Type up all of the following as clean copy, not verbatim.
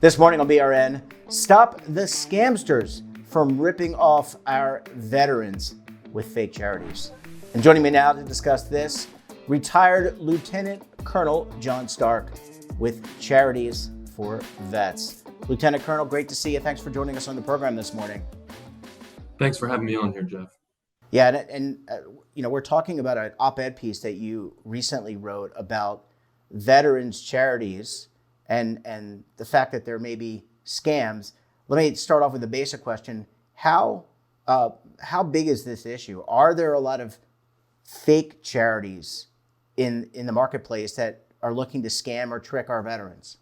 This morning on BRN, stop the scamsters from ripping off our veterans with fake charities. And joining me now to discuss this, retired Lieutenant Colonel John Stark with Charities for Vets. Lieutenant Colonel, great to see you. Thanks for joining us on the program this morning. Thanks for having me on here, Jeff. Yeah, we're talking about an op-ed piece that you recently wrote about veterans charities and the fact that there may be scams. Let me start off with a basic question: How big is this issue? Are there a lot of fake charities in the marketplace that are looking to scam or trick our veterans?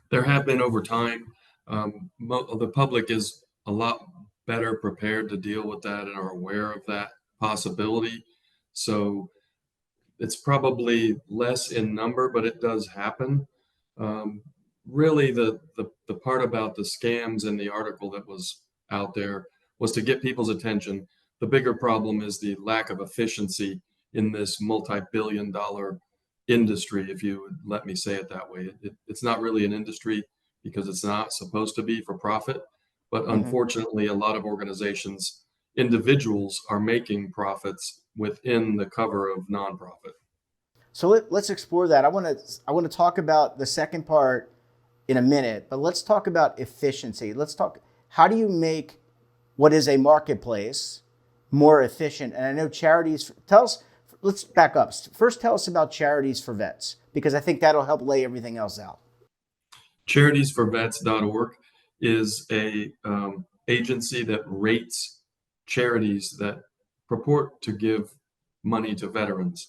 There have been over time. The public is a lot better prepared to deal with that and are aware of that possibility. So it's probably less in number, but it does happen. Really, the part about the scams in the article that was out there was to get people's attention. The bigger problem is the lack of efficiency in this multi-billion-dollar industry, if you would let me say it that way. It's not really an industry because it's not supposed to be for profit, but unfortunately, a lot of organizations, individuals are making profits within the cover of nonprofit. So let's explore that. I want to talk about the second part in a minute, but let's talk about efficiency. Let's talk, how do you make what is a marketplace more efficient? And I know charities, let's back up. First, tell us about Charities for Vets, because I think that'll help lay everything else out. Charitiesforvets.org is a agency that rates charities that purport to give money to veterans.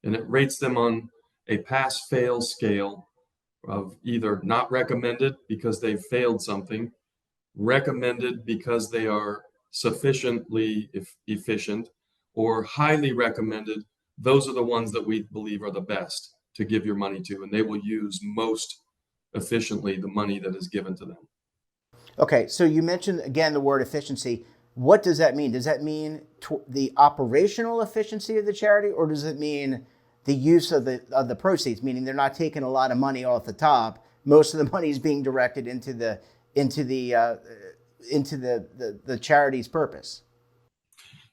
And it rates them on a pass-fail scale of either not recommended because they've failed something, recommended because they are sufficiently efficient, or highly recommended. Those are the ones that we believe are the best to give your money to, and they will use most efficiently the money that is given to them. Okay, so you mentioned again the word efficiency. What does that mean? Does that mean the operational efficiency of the charity, or does it mean the use of the proceeds? Meaning they're not taking a lot of money off the top. Most of the money is being directed into the charity's purpose.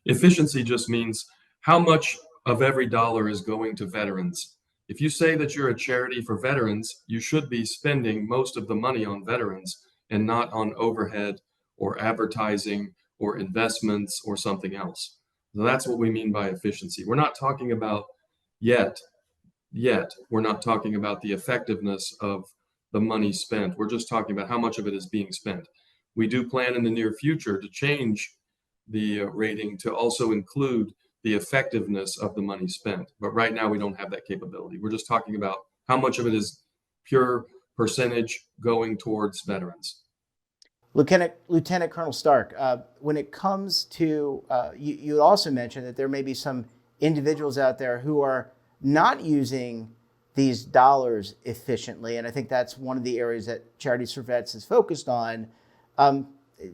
Efficiency just means how much of every dollar is going to veterans. If you say that you're a charity for veterans, you should be spending most of the money on veterans and not on overhead or advertising or investments or something else. So that's what we mean by efficiency. We're not talking about yet, we're not talking about the effectiveness of the money spent. We're just talking about how much of it is being spent. We do plan in the near future to change the rating to also include the effectiveness of the money spent. But right now we don't have that capability. We're just talking about how much of it is pure percentage going towards veterans. Lieutenant Colonel Stark, when it comes to, you also mentioned that there may be some individuals out there who are not using these dollars efficiently, and I think that's one of the areas that Charities for Vets is focused on. Do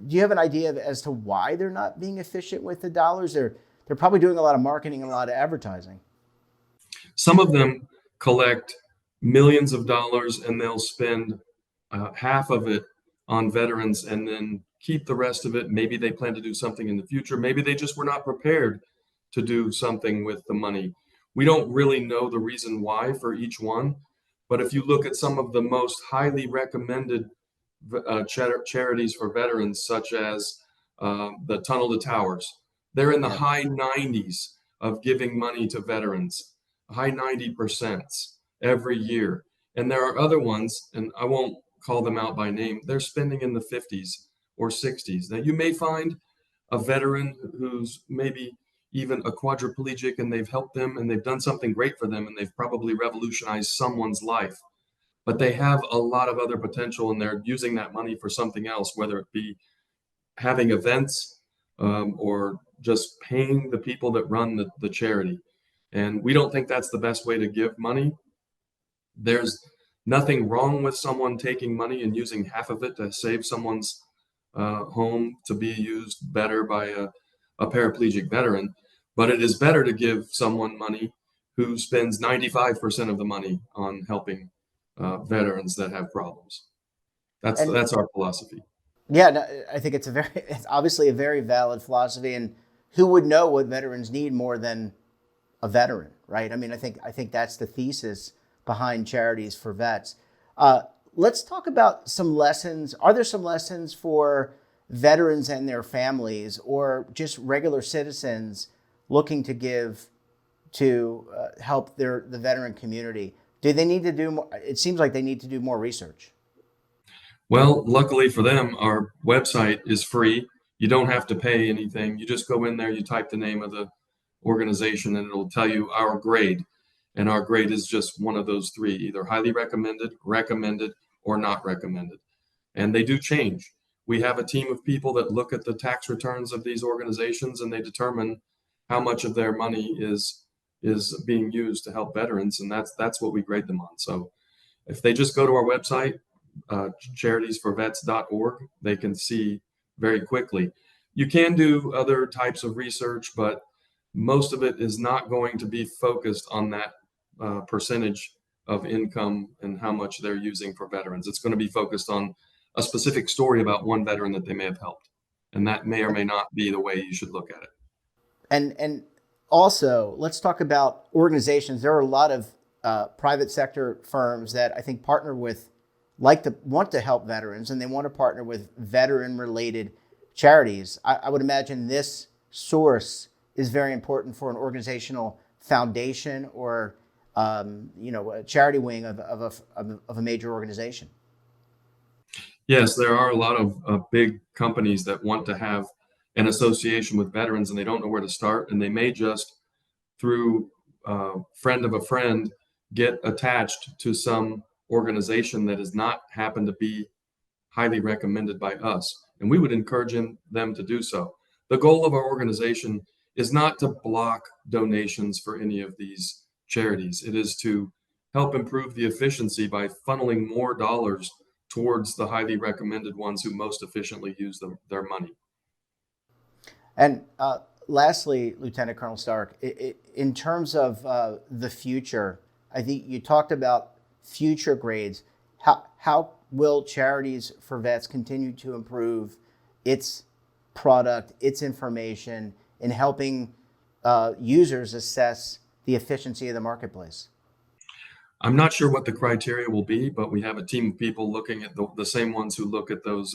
you have an idea as to why they're not being efficient with the dollars? They're probably doing a lot of marketing and a lot of advertising. Some of them collect millions of dollars and they'll spend half of it on veterans and then keep the rest of it. Maybe they plan to do something in the future. Maybe they just were not prepared to do something with the money. We don't really know the reason why for each one, but if you look at some of the most highly recommended charities for veterans, such as the Tunnel to Towers, they're in the high 90s of giving money to veterans, high 90% every year. And there are other ones, and I won't call them out by name, they're spending in the 50s or 60s. Now, you may find a veteran who's maybe even a quadriplegic and they've helped them and they've done something great for them and they've probably revolutionized someone's life. But they have a lot of other potential and they're using that money for something else, whether it be having events or just paying the people that run the charity. And we don't think that's the best way to give money. There's nothing wrong with someone taking money and using half of it to save someone's home to be used better by a paraplegic veteran. But it is better to give someone money who spends 95% of the money on helping veterans that have problems. And That's our philosophy. yeah, no, I think it's obviously a very valid philosophy. And who would know what veterans need more than a veteran, right? I mean, I think that's the thesis behind Charities for Vets. Uh, let's talk about some lessons. Are there some lessons for veterans and their families, or just regular citizens looking to give to help the veteran community? Do they need to do more? It seems like they need to do more research. Well, luckily for them, our website is free. You don't have to pay anything. You just go in there, you type the name of the organization, and it'll tell you our grade. And our grade is just one of those three, either highly recommended, recommended, or not recommended. And they do change. We have a team of people that look at the tax returns of these organizations, and they determine how much of their money is being used to help veterans, and that's what we grade them on. So if they just go to our website, charitiesforvets.org, they can see very quickly. You can do other types of research, but most of it is not going to be focused on that percentage of income and how much they're using for veterans. It's going to be focused on a specific story about one veteran that they may have helped. And that may or may not be the way you should look at it. And also, let's talk about organizations. There are a lot of private sector firms that I think partner with, want to help veterans, and they want to partner with veteran-related charities. I would imagine this source is very important for an organizational foundation or a charity wing of a major organization. Yes, there are a lot of big companies that want to have an association with veterans, and they don't know where to start, and they may just through friend of a friend get attached to some organization that has not happened to be highly recommended by us, and we would encourage them to do so. The goal of our organization is not to block donations for any of these charities. It is to help improve the efficiency by funneling more dollars towards the highly recommended ones who most efficiently use their money. And lastly, Lieutenant Colonel Stark, in terms of the future, I think you talked about future grades. How will Charities for Vets continue to improve its product, its information, in helping users assess the efficiency of the marketplace? I'm not sure what the criteria will be, but we have a team of people looking at the same ones who look at those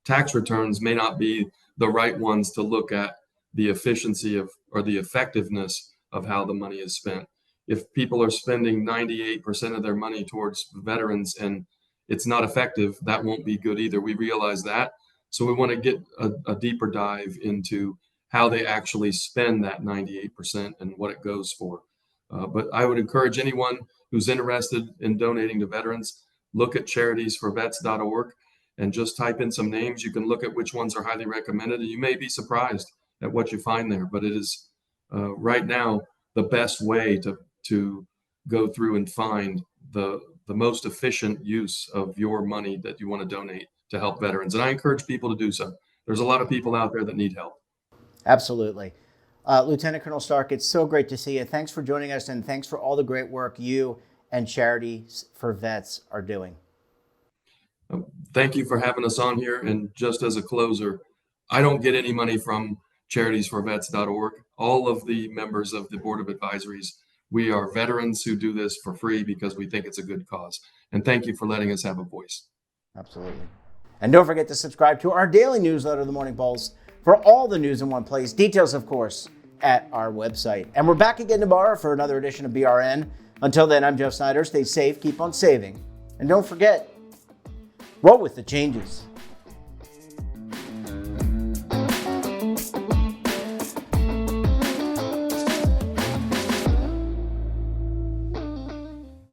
tax returns may not be the right ones to look at the efficiency of or the effectiveness of how the money is spent. If people are spending 98% of their money towards veterans and it's not effective, that won't be good either. We realize that. So we want to get a deeper dive into how they actually spend that 98% and what it goes for. But I would encourage anyone who's interested in donating to veterans, look at charitiesforvets.org and just type in some names. You can look at which ones are highly recommended, and you may be surprised at what you find there. But it is right now the best way to go through and find the most efficient use of your money that you want to donate to help veterans. And I encourage people to do so. There's a lot of people out there that need help. Absolutely. Lieutenant Colonel Stark, it's so great to see you. Thanks for joining us, and thanks for all the great work you and Charities for Vets are doing. Thank you for having us on here. And just as a closer, I don't get any money from charitiesforvets.org. All of the members of the Board of Advisories, we are veterans who do this for free because we think it's a good cause. And thank you for letting us have a voice. Absolutely. And don't forget to subscribe to our daily newsletter, The Morning Pulse, for all the news in one place. Details, of course, at our website. And we're back again tomorrow for another edition of BRN. Until then, I'm Jeff Snyder. Stay safe, keep on saving. And don't forget, roll with the changes.